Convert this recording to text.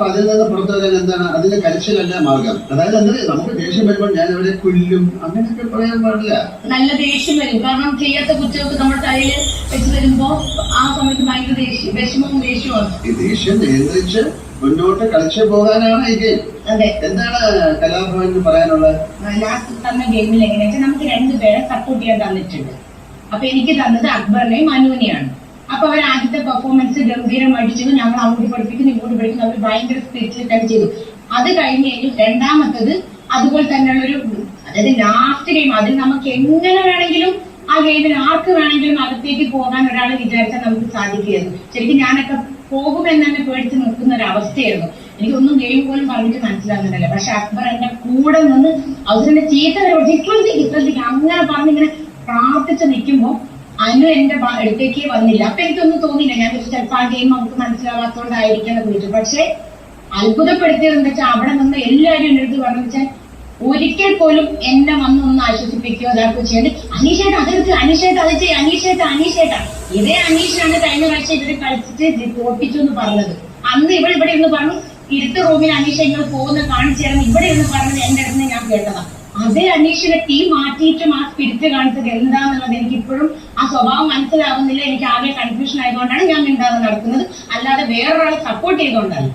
അപ്പൊ അതിൽ നിന്ന് പുറത്തു വരാൻ എന്താണ്? അതിന്റെ കരച്ചിലല്ല മാർഗം. അതായത് എന്താ, നമുക്ക് ദേഷ്യം വരുമ്പോൾ ഞാൻ ഇവിടെ കൊല്ലും അങ്ങനെയൊക്കെ പറയാൻ പാടില്ല. നല്ല ദേഷ്യം വരും. കാരണം ചെയ്യാത്ത കുറ്റമൊക്കെ നമ്മുടെ തലയിൽ വെച്ച് വരുമ്പോ ആ സമയത്ത് ഭയങ്കര വിഷമവും ദേഷ്യവും. ഈ ദേഷ്യം നിയന്ത്രിച്ച് മുന്നോട്ട് കളിച്ചു പോകാനാണ് ഈ ഗെയിം. അതെ. എന്താണ് കലാഭവന് പറയാനുള്ളത്? ലാസ്റ്റ് തന്ന ഗെയിമിൽ എങ്ങനെയാ വെച്ചാൽ നമുക്ക് രണ്ടുപേരെ സപ്പോർട്ട് ചെയ്യാൻ തന്നിട്ടുണ്ട്. അപ്പൊ എനിക്ക് തന്നത് അക്ബറിനെയും മനുവിനെയാണ്. അപ്പൊ അവർ ആദ്യത്തെ പെർഫോമൻസ് ഗംഭീരമായിട്ട് ചെയ്തു. ഞങ്ങൾ അങ്ങോട്ട് പഠിപ്പിക്കുന്നു ഇങ്ങോട്ട് പഠിക്കുന്നു. അവർ ഭയങ്കര സ്പിരിറ്റിലാണ് ചെയ്തു. അത് കഴിഞ്ഞ് കഴിഞ്ഞു രണ്ടാമത്തത് അതുപോലെ തന്നെയുള്ളൊരു, അതായത് ലാസ്റ്റ് ഗെയിം. അതിൽ നമുക്ക് എങ്ങനെ വേണമെങ്കിലും ആ ഗെയിമിൽ ആർക്ക് വേണമെങ്കിലും അകത്തേക്ക് പോകാൻ ഒരാൾ വിചാരിച്ചാൽ നമുക്ക് സാധിക്കുകയായിരുന്നു. ശരിക്കും ഞാനൊക്കെ പോകുമെന്ന് തന്നെ പേടിച്ച് നിൽക്കുന്ന ഒരു അവസ്ഥയായിരുന്നു. എനിക്കൊന്നും ഗെയിം പോലും പറഞ്ഞിട്ട് മനസ്സിലാകുന്നില്ല. പക്ഷെ അക്ബർ എന്റെ കൂടെ നിന്ന് അവരുടെ ചീത്ത ഇത്രത്തേക്ക് അങ്ങനെ പറഞ്ഞിങ്ങനെ പ്രാർത്ഥിച്ച് നിൽക്കുമ്പോ അനു എന്റെ അടുത്തേക്ക് വന്നില്ല. അപ്പൊ എനിക്കൊന്നും തോന്നിയില്ല. ഞാൻ ചിലപ്പോൾ ആ ഗെയിം നമുക്ക് മനസ്സിലാവാത്തോണ്ടായിരിക്കും എന്ന് ചോദിച്ചു. പക്ഷെ അത്ഭുതപ്പെടുത്തിയത് എന്താ വെച്ചാൽ അവിടെ നിന്ന് എല്ലാവരും എന്റെ അടുത്ത് പറഞ്ഞു വെച്ചാൽ ഒരിക്കൽ പോലും എന്നെ വന്നൊന്ന് ആശ്വസിപ്പിക്കുകയോ അതാക്കുകയോ ചെയ്യാണ്ട് അനീഷേട്ട അതെടുത്ത്, അനീഷേട്ട അത് ചെയ്യും, അനീഷേട്ട. ഇതേ അനീഷാണ് കഴിഞ്ഞ പ്രാവശ്യം ഇവര് കളിച്ചിട്ട് തോപ്പിച്ചു എന്ന് പറഞ്ഞത്. അന്ന് ഇവിടെ ഇരുന്ന് പറഞ്ഞു ഇരുട്ട് റൂമിൽ അനീഷ ഇങ്ങനെ പോകുന്ന കാണിച്ചു തരണം ഇവിടെ ഇരുന്ന് പറഞ്ഞത് എന്റെ അടുത്ത് ഞാൻ കേട്ടതാ. അതേ അനീഷിനെ ടീം മാറ്റിയിട്ടും ആ സ്പിരിറ്റ് കാണിച്ചത് എന്താന്നുള്ളത് എനിക്ക് ഇപ്പോഴും ആ സ്വഭാവം മനസ്സിലാവുന്നില്ല. എനിക്ക് ആകെ കൺഫ്യൂഷൻ ആയതുകൊണ്ടാണ് ഞാൻ മിണ്ടാതെ നടക്കുന്നത്, അല്ലാതെ വേറൊരാളെ സപ്പോർട്ട് ചെയ്തുകൊണ്ടല്ല.